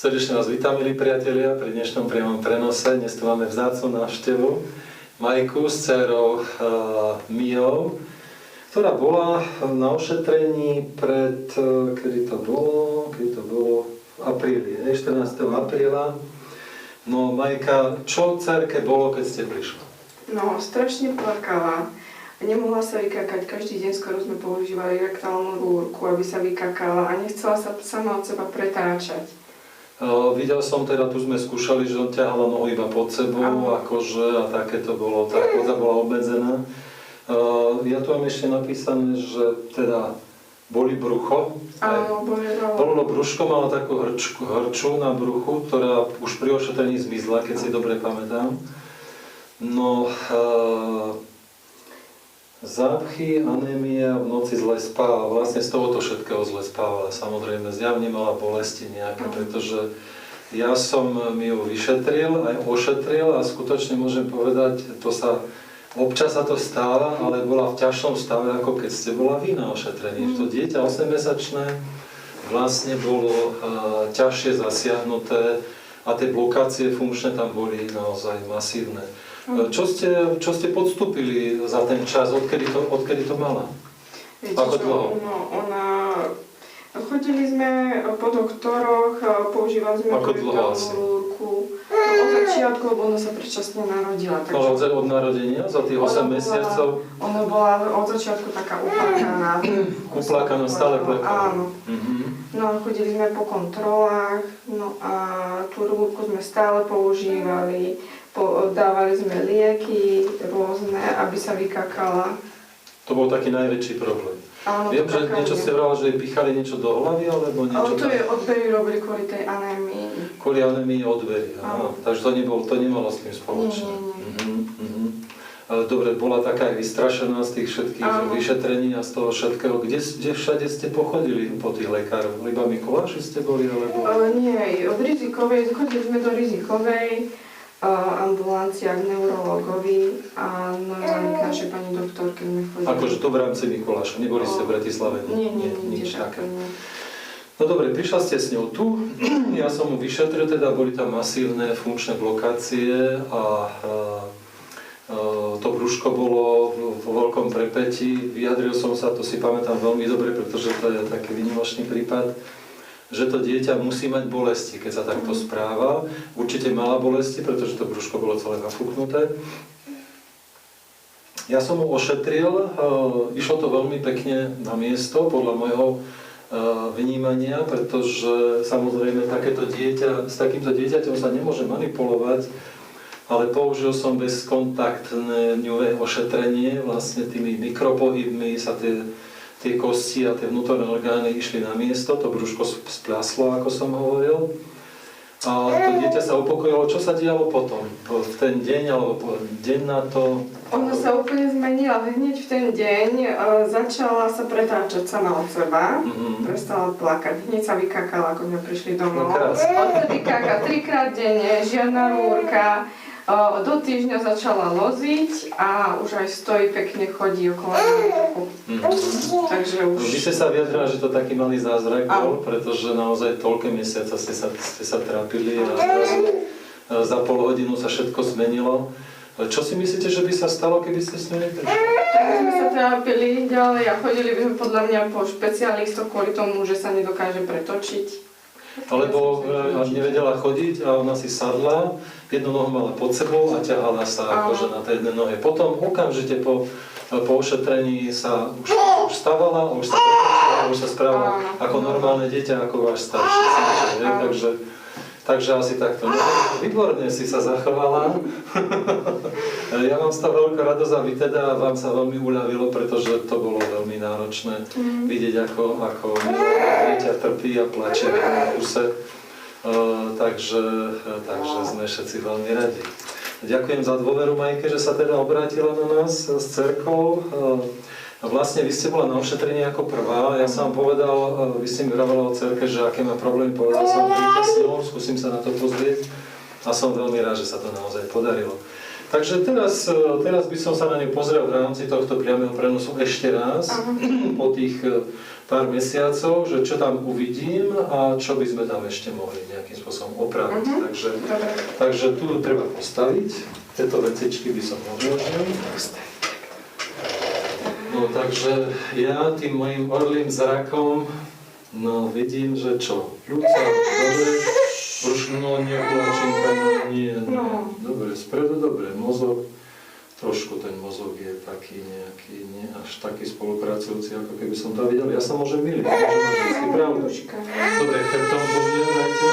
Srdečne vás vítam, milí priatelia, pri dnešnom priamom prenose. Dnes tu máme vzácnu návštevu Majku s dcerou Mijou, ktorá bola na ošetrení pred, kedy to bolo v apríli, 14. apríla. No Majka, čo dcerke bolo, keď ste prišli? No, strašne plakala. Nemohla sa vykakať. Každý deň skoro sme používali rektálnu rúrku, aby sa vykakala a nechcela sa sama od seba pretáčať. Videl som teda, tu sme skúšali, že on ťahala nohu iba pod sebou, akože, a také to bolo, tá chodza bola obmedzená. Ja tu mám ešte napísané, že teda boli brucho. Áno, Bolo brúško, mala takú hrču na bruchu, ktorá už pri ošetrení zmizla, keď si dobre pamätám. No, zápchy, anémia, v noci zle spáva. Vlastne z tohoto všetkého zle spávala. Samozrejme, zjavne mala bolesti nejaké, pretože ja som mi ju vyšetril, aj ošetril a skutočne môžem povedať, občas sa to stáva, ale bola v ťažšom stave, ako keď ste bola vy na ošetrení. To dieťa 8-mesačné vlastne bolo ťažšie zasiahnuté a tie blokácie funkčné tam boli naozaj masívne. Čo ste podstúpili za ten čas, odkedy to mala? Viete, ako dlho? Chodili sme po doktoroch, používali sme rektálnu rúrku. Od začiatku, lebo ona sa predčasne narodila. Takže od narodenia, za tých 8 mesiacov? Ona bola od začiatku taká uplakaná. Uplakaná, stále plakala. Áno. No a chodili sme po kontrolách, no a tú rúrku sme stále používali. Dávali sme lieky rôzne, aby sa vykakala. To bol taký najväčší problém. Áno, viem, že niečo ste vrala, že jej pichali niečo do hlavy, alebo niečo... Ale to je odbery robili kvôli tej anémii. Kvôli anémii odbery, áno. Takže to nemalo s tým spoločné. Nie. Dobre, bola taká aj vystrašená z tých všetkých vyšetrení a z toho všetkého. Kde všade ste pochodili po tých lekároch? Iba Mikuláši ste boli, alebo... Nie, od rizikovej, chodili sme do rizikovej, ambulancia k neurologovi a normálne k našej pani doktorke sme chodili. Akože to v rámci Mikuláša, neboli ste v Bratislave? Nie, nič také. No dobre, prišla ste s ňou tu, ja som mu vyšetril, teda boli tam masívne funkčné blokácie a to brúško bolo vo veľkom prepätí. Vyjadril som sa, to si pamätám veľmi dobre, pretože to je taký výnimočný prípad, že to dieťa musí mať bolesti, keď sa takto správa. Určite mala bolesti, pretože to brúško bolo celé nafúknuté. Ja som ho ošetril, išlo to veľmi pekne na miesto, podľa môjho vnímania, pretože samozrejme s takýmto dieťaťom sa nemôže manipulovať, ale použil som bezkontaktné ošetrenie, vlastne tými mikropohybmi sa tie kosti a tie vnútorné orgány išli na miesto, to brúško spľaslo, ako som hovoril. A to dieťa sa upokojilo. Čo sa dialo potom? V ten deň, alebo deň na to? Ona sa úplne zmenila. Hneď v ten deň začala sa pretáčať sama od seba. Prestala plakať. Hneď sa vykakala, ako sme prišli domov. Odtedy kaká 3-krát denne, žiadna rúrka. Do týždňa začala loziť a už aj stojí, pekne chodí okolo náku. Takže už... Vy ste sa vyjadrili, že to taký malý zázrak bol, pretože naozaj toľké mesiace ste sa trápili a za pol hodinu sa všetko zmenilo. Čo si myslíte, že by sa stalo, keby ste s ňou neprišli? Tak sme sa trápili ďalej a chodili by sme podľa mňa po špecialistoch kvôli tomu, že sa nedokáže pretočiť. Alebo nevedela chodiť a ona si sadla, jednu nohu mala pod sebou a ťahala sa akože na tej jednej nohe. Potom okamžite po ošetrení sa už stávala, už sa pretočila, už sa správala ako normálne dieťa, ako váš starší syn. Takže asi takto. Výborne si sa zachovala. Ja mám z toho veľkú radosť a vy teda vám sa veľmi uľavilo, pretože to bolo veľmi náročné vidieť, ako dieťa trpí a plače v jednom kuse. Takže sme všetci veľmi radi. Ďakujem za dôveru Majke, že sa teda obrátila na nás s dcerkou. Vlastne vy ste bola na ošetrení ako prvá. Ja som vám povedal, vy ste mi hovorila o dcerke, že aké má problémy, povedal som, príďte s ňou, skúsim sa na to pozrieť a som veľmi rád, že sa to naozaj podarilo. Takže teraz by som sa na ňu pozrel v rámci tohto priameho prenosu ešte raz, po tých pár mesiacov, že čo tam uvidím a čo by sme tam ešte mohli nejakým spôsobom opraviť. Takže tu treba postaviť. Tieto vecičky by som odložil. No takže ja tým mojim orlým zrakom vidím, že čo? Ľudca, dobre, rušno, niekulačinka, nie. Dobre, spredu, dobre, mozog. Trošku ten mozog je taký nejaký, nie až taký spolupracujúci, ako keby som to videl. Ja sa môžem myliť, môžem mať vždycky pravdu. Dobre, chrbtom po mne dajte.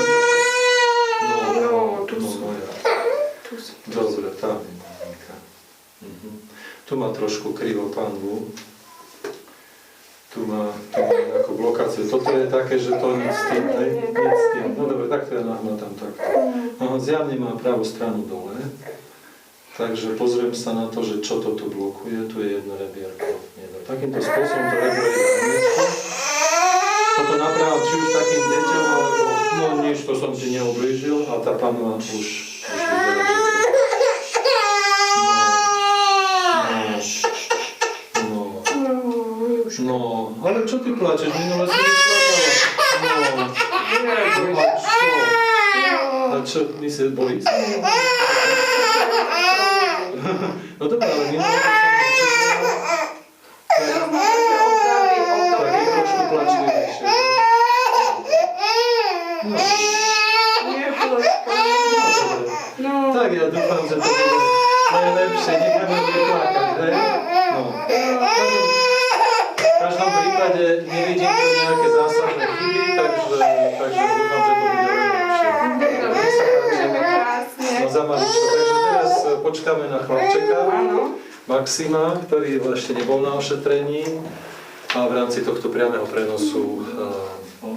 Moja. Dobre, tam je maminka. Tu má trošku krivo panvu. Tu má nejakú blokáciu. Toto je také, že to nic s tým, hej? Nic s tým. No dobre, takto ja nahmatám takto. Zjavne má pravú stranu dole. Takže pozriem sa na to, že čo to tu blokuje. Tu je jedno rebierko. Takýmto spôsobom to rebro je na miesto. Toto napravil či už takým deťom, alebo no nič, to som ti neoblížil a tá panva už vyzerá, že No, ale čo ty plačeš? Minule si neplakala. No, čo? A čo, my si boli? No dobré, ale minule to som nečekala. Tak je trošku plačivejšie. No. Tak ja dúfam, že to bude najlepšie. Necháme vyplakať, hej? No. V každom prípade nevidím tu nejaké zásadné chyby, takže dúfam, že to bude najlepšie. No za maličko. Takže teraz počkáme na chlapčeka, Maxima, ktorý ešte nebol na ošetrení a v rámci tohto priameho prenosu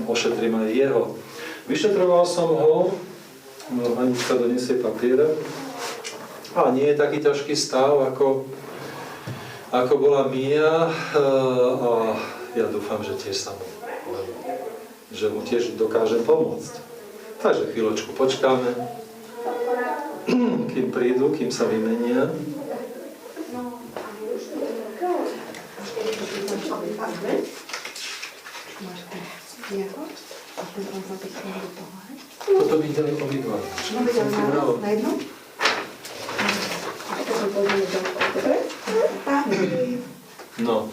ošetrím aj jeho. Vyšetroval som ho, Anička donesie papiere a nie je taký ťažký stav, ako bola Mia a ja dúfam, že tiež sa mu tiež dokážem pomôcť. Takže chvíľočku počkáme, kým prídu, kým sa vymenia. Toto by dali obidva. Na jedno? No.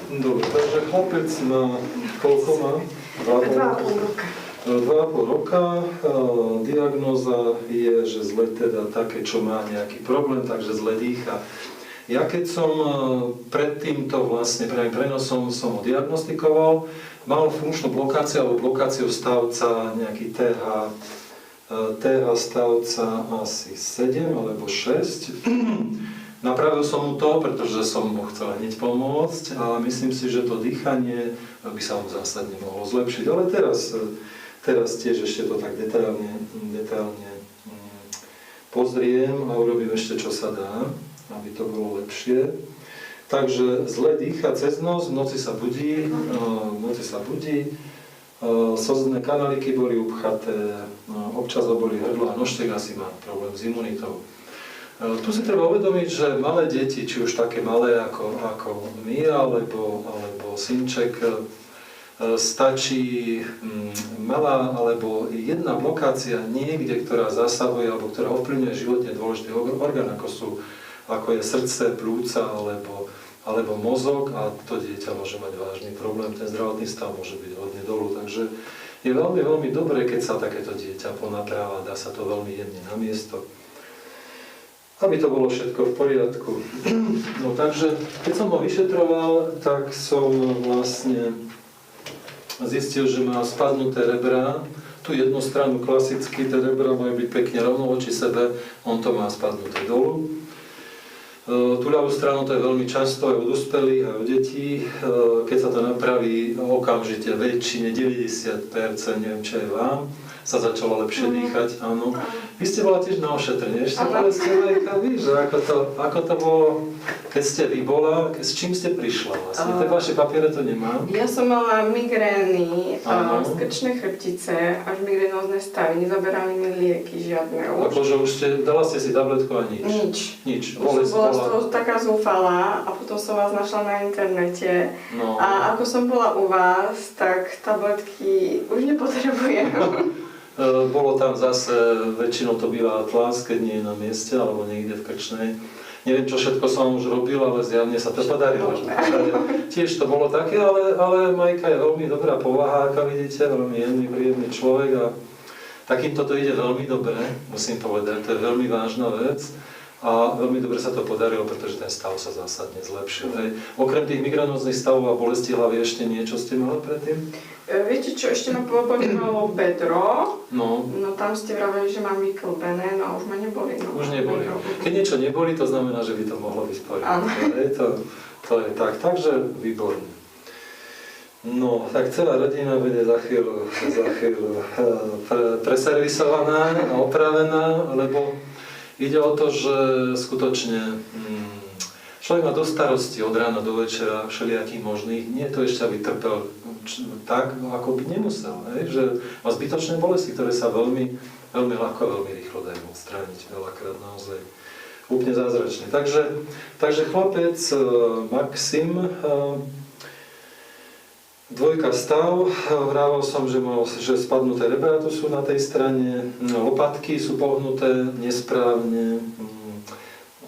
Dobre, takže chlapec má, koľko má? 2,5 roka. 2,5 roka. Diagnóza je, že zle teda také, čo má nejaký problém, takže zle dýcha. Ja keď som pred týmto vlastne prenosom som ho diagnostikoval, mal funkčnú blokáciu alebo blokáciu stavca nejaký TH stavca asi 7 alebo 6. Napravil som mu to, pretože som mu chcel hneď pomôcť a myslím si, že to dýchanie by sa mu zásadne mohlo zlepšiť. Ale teraz tiež ešte to tak detailne pozriem a urobím ešte, čo sa dá, aby to bolo lepšie. Takže zle dýcha cez nos, v noci sa budí, slzné kanáliky boli upchaté, občas ho boli hrdlo a nožtek, asi má problém s imunitou. Tu si treba uvedomiť, že malé deti, či už také malé ako my, alebo synček, stačí malá alebo jedna blokácia niekde, ktorá zasahuje alebo ktorá ovplyvňuje životne dôležitý orgán, ako je srdce, plúca alebo mozog a to dieťa môže mať vážny problém, ten zdravotný stav môže byť hodne dolu. Takže je veľmi, veľmi dobré, keď sa takéto dieťa ponapráva, dá sa to veľmi jemne na miesto, aby to bolo všetko v poriadku. No takže, keď som ho vyšetroval, tak som vlastne zistil, že má spadnuté rebrá. Tu jednu stranu klasicky, tie rebrá majú byť pekne rovno voči sebe, on to má spadnuté dolu. Tú ľavú stranu to je veľmi často aj u dospelých, aj u detí. Keď sa to napraví okamžite väčšine, 90%, neviem čo je vám, sa začalo lepšie dýchať, áno. Vy ste bola tiež na ošetrenie, ešte povedzte Lejka, vy, že ako to bolo, keď ste vy bola, s čím ste prišla vlastne? Tie vaše papiere to nemám. Ja som mala migrény, krčné chrbtice, až migrénózne stavy, nezaberali mi lieky žiadne už. Akože už dala ste si tabletku a nič? Nič. Už som bola z toho taká zúfalá a potom som vás našla na internete. No. A ako som bola u vás, tak tabletky už nepotrebujem. Bolo tam zase, väčšinou to býva Atlas, keď nie je na mieste, alebo niekde v Krčnej. Neviem, čo všetko som už robil, ale zjavne sa to podarilo. Tiež to bolo také, ale Majka je veľmi dobrá povaha, ako vidíte, veľmi jemný, príjemný človek a takýmto to ide veľmi dobre, musím povedať, to je veľmi vážna vec. A veľmi dobre sa to podarilo, pretože ten stav sa zásadne zlepšil. Hej. Okrem tých migrénóznych stavov a bolesti hlavy ešte niečo ste mali predtým? Viete čo, ešte ma bolelo bedro. No. No tam ste vraveli, že mám vyklbené, no a už ma neboli. No. Už neboli. Keď niečo neboli, to znamená, že by to mohlo byť v poriadku. To je tak, takže výborné. No, tak celá rodina bude za chvíľu preservisovaná a opravená, lebo ide o to, že skutočne človek má dosť starostí od rána do večera, všelijakých možných. Nie je to ešte, aby trpel tak, ako by nemusel. Že má zbytočné bolesti, ktoré sa veľmi, veľmi ľahko a veľmi rýchlo dajú odstrániť. Veľakrát naozaj úplne zázračne. Takže chlapec Maxim, dvojka stav, vrával som, že spadnuté rebra tu sú na tej strane, lopatky sú pohnuté nesprávne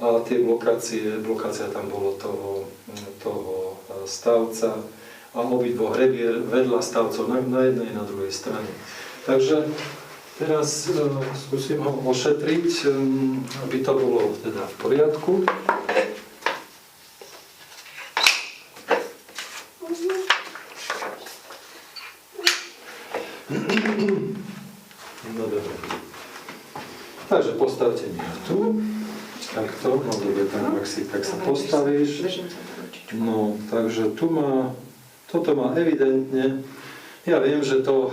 a tie blokácia tam bolo toho stavca a obidvoch rebier vedľa stavcov na jednej a na druhej strane. Takže teraz skúsim ho ošetriť, aby to bolo teda v poriadku. No dobre. Takže postavte mi tu. Takto, no dobre, tak sa postavíš. No, takže toto má evidentne, ja viem, že to,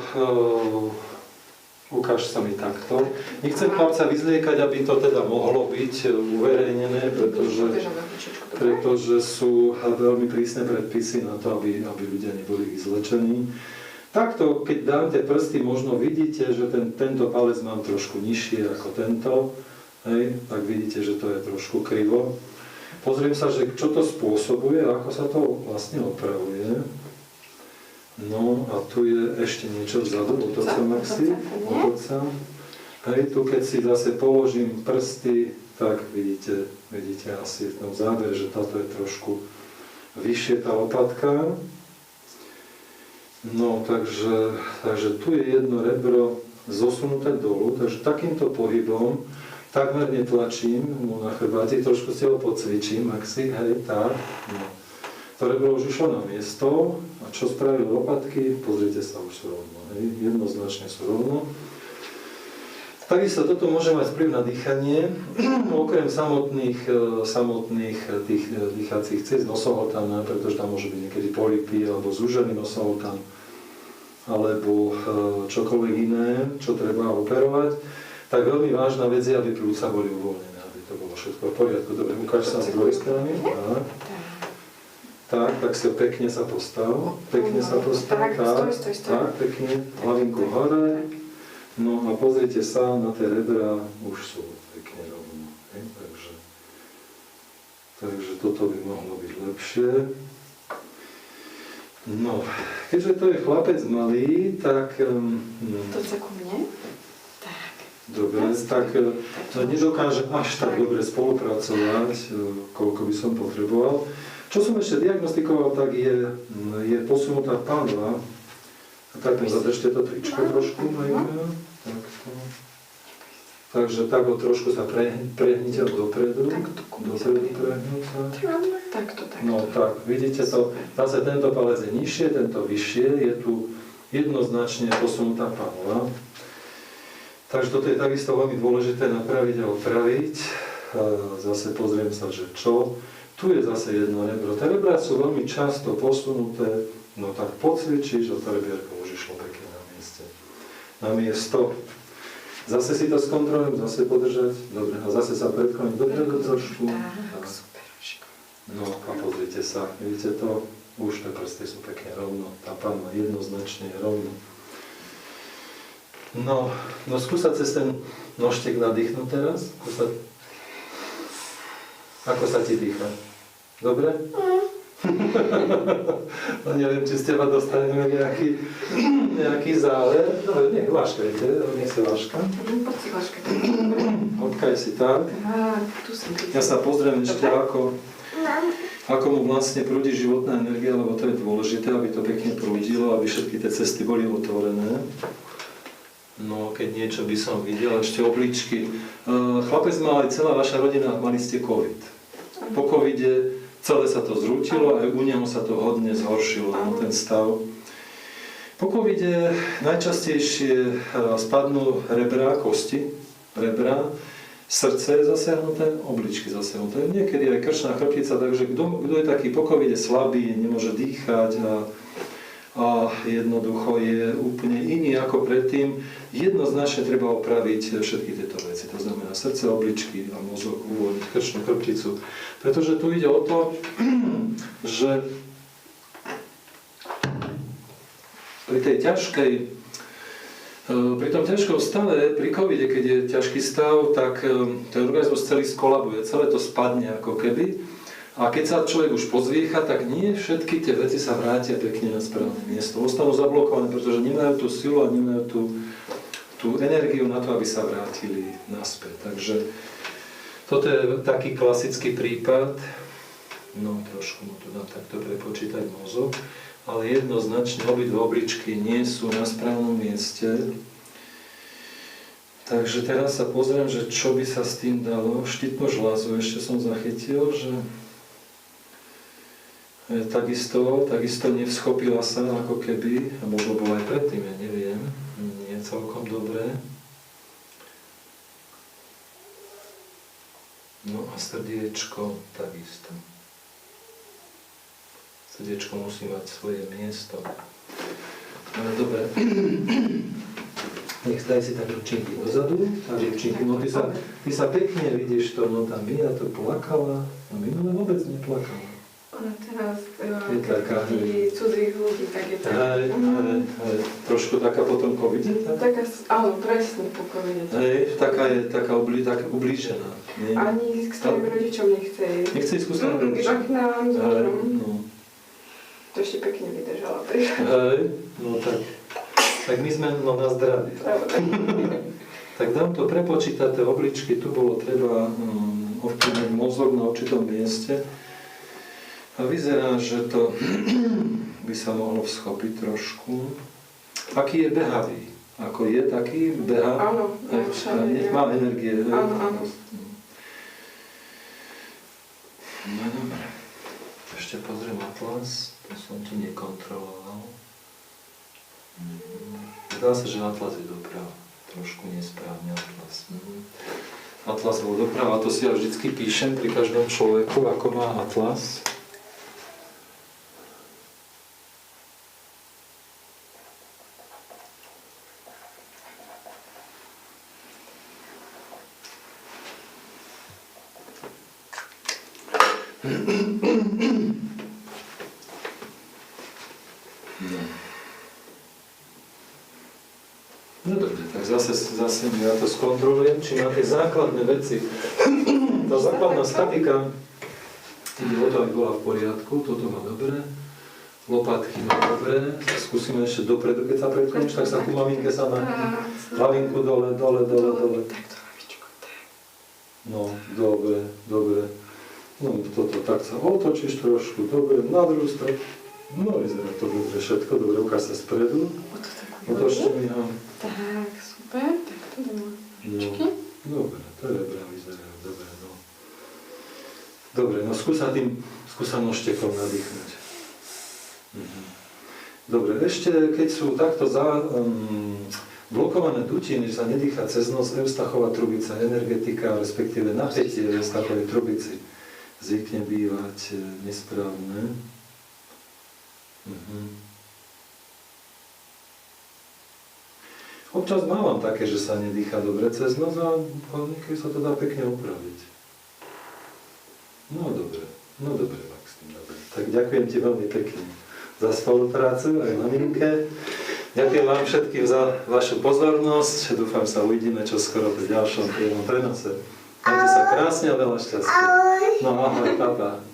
ukáž sa mi takto. Nechcem chlapca vyzliekať, aby to teda mohlo byť uverejnené, pretože sú veľmi prísne predpisy na to, aby ľudia neboli vyzlečení. Takto, keď dám tie prsty, možno vidíte, že tento palec mám trošku nižšie ako tento. Hej, tak vidíte, že to je trošku krivo. Pozriem sa, že čo to spôsobuje a ako sa to vlastne opravuje. No a tu je ešte niečo vzadu, otoč sa Maxi, otoč sa. Hej, tu keď si zase položím prsty, tak vidíte asi v tom zábere, že táto je trošku vyššie tá lopatka. No, takže tu je jedno rebro zosunuté dolu, takže takýmto pohybom takmer netlačím mu na chrbáti, trošku si ho podcvičím, Maxi, hej, tak. No. To rebro už išlo na miesto a čo spravili lopatky, pozrite sa, už sú rovno, hej, jednoznačne sú rovno. Takisto toto môže mať vplyv na dýchanie, okrem samotných tých dýchacích ciest nosohltana, pretože tam môže byť niekedy polipy alebo zúžený nosohltan, alebo čokoľvek iné, čo treba operovať. Tak veľmi vážna vec je, aby pľúca boli uvoľnené, aby to bolo všetko v poriadku. Dobre, ukáž sa z druhej strany. Tak si pekne sa postav. Tak, pekne. Hlavinku hore. No a pozrite sa, na tie rebra už sú pekne rovno. Takže toto by mohlo byť lepšie. No, keďže to je chlapec malý, tak... To sa ku mne? Dobre, tak nedokáže až tak dobre spolupracovať, koľko by som potreboval. Čo som ešte diagnostikoval, tak je posunutá panva. Tak zadržte to tričko trošku, Majka. Takto. Takže tak ho trošku sa prehnite dopredu. Dopredu prehnúť sa. Takto. No tak, vidíte to, zase tento palec je nižšie, tento vyššie, je tu jednoznačne posunutá panva. Takže toto je takisto veľmi dôležité napraviť a opraviť. Zase pozriem sa, že čo. Tu je zase jedno rebro. Tie rebrá sú veľmi často posunuté, no tak pocvičíš a tá rebierka už išlo pekne na mieste. na miesto. Zase si to skontrolujem, zase podržať. Dobre, a zase sa predkloniť dopredu trošku. Tak, super. No a pozrite sa, vidíte to? Už tie prsty sú pekne rovno, tá panva jednoznačne rovno. No skúsať cez ten nožtek nadýchnuť teraz. Ako sa ti dýcha? Dobre? No neviem, či z teba dostaneme nejaký záver. Dobre, nech váškajte, nech sa váška. Poď si váška. Odkaj si tak. Tu som. Ja sa pozriem ešte, ako mu vlastne prúdi životná energia, lebo to je dôležité, aby to pekne prúdilo, aby všetky tie cesty boli otvorené. No, keď niečo by som videl, ešte obličky. Chlapec mal aj celá vaša rodina, mali ste COVID. Po covide celé sa to zrútilo, aj u neho sa to hodne zhoršilo, ten stav. Po covide najčastejšie spadnú rebra, kosti, rebra, srdce je zasiahnuté, obličky zasiahnuté. Niekedy aj krčná chrbtica, takže kto je taký po covide slabý, nemôže dýchať a jednoducho je úplne iný ako predtým, jednoznačne treba opraviť všetky tieto veci. To znamená srdce, obličky a mozog, uvoľniť krčnú chrbticu. Pretože tu ide o to, že pri tom ťažkom stave, pri covide, keď je ťažký stav, tak ten organizmus celý skolabuje, celé to spadne ako keby. A keď sa človek už pozviecha, tak nie všetky tie veci sa vrátia pekne na správne miesto. Ostanú zablokované, pretože nemajú tú silu a nemajú tú energiu na to, aby sa vrátili naspäť. Takže toto je taký klasický prípad. No, trošku mu to dám takto prepočítať mozog. Ale jednoznačne obidve obličky nie sú na správnom mieste. Takže teraz sa pozriem, že čo by sa s tým dalo. Štítnu žľazu ešte som zachytil, že takisto nevschopila sa ako keby, a možno bolo aj predtým, ja neviem, nie celkom dobré. No a srdiečko takisto. Srdiečko musí mať svoje miesto. No, dobre. Nech daj si tak ručinky dozadu. A ručinky, no ty sa pekne vidíš to, no tá Mia to plakala, a minule vôbec neplakala. Ona teraz, Je keď taká, vidí cudzích ľudí, tak je tak. Trošku taká potom covide, tak? Taká, áno, presne po covide. Taká ublížená. Nie? Ani k svojim rodičom nechce ísť. Nechce ísť ku svojim Iba rodičom? k nám, s mužom. No. To ešte pekne vydržala. No tak my sme na zdravie. Tak dám to prepočítať, tie obličky, tu bolo treba ovplyvniť mozog na určitom mieste. A vyzerá, že to by sa mohlo vschopiť trošku. Aký je behavý? Ako je taký beha? Áno, má energie. Áno. No dobre. Ešte pozriem atlas. To som ti nekontroloval. Zdá sa, že atlas je doprava. Trošku nesprávne atlas. Atlas bol doprava. To si ja vždycky píšem pri každom človeku, ako má atlas. No dobre, tak zase ja to skontrolujem, či má tie základné veci. Tá základná statika toto aj bola v poriadku, toto má dobre. Lopatky má dobre. Skúsime ešte dopredu, keď sa predkloniš, tak sa ku maminke sa na hlavinku dole. Takto hlavičko, tak. No, dobre. No toto, tak sa otočíš trošku, dobre, na druhú stranu. No, vyzerá to dobre všetko, dobre, ukáž sa spredu. Otočte mi ho. Tak, super, tak to dám hlavičky. No, dobre, to je dobré, vyzerá, dobre, no. Dobre, no skúsa nožtekom nadýchnuť. Dobre, ešte keď sú takto blokované dutiny, že sa nedýcha cez nos, Eustachová trubica, energetika, respektíve napätie v Eustachovej trubici zvykne bývať nesprávne. Občas mávam také, že sa nedýcha dobre cez noc a niekedy sa to dá pekne upraviť. No dobre, Maxim, dobre. Tak ďakujem ti veľmi pekne za spoluprácu aj maminke. Ďakujem vám všetkým za vašu pozornosť. Dúfam sa uvidíme čoskoro pri ďalšom priamom prenose. Majte sa krásne a veľa šťastia. No ahoj, papa.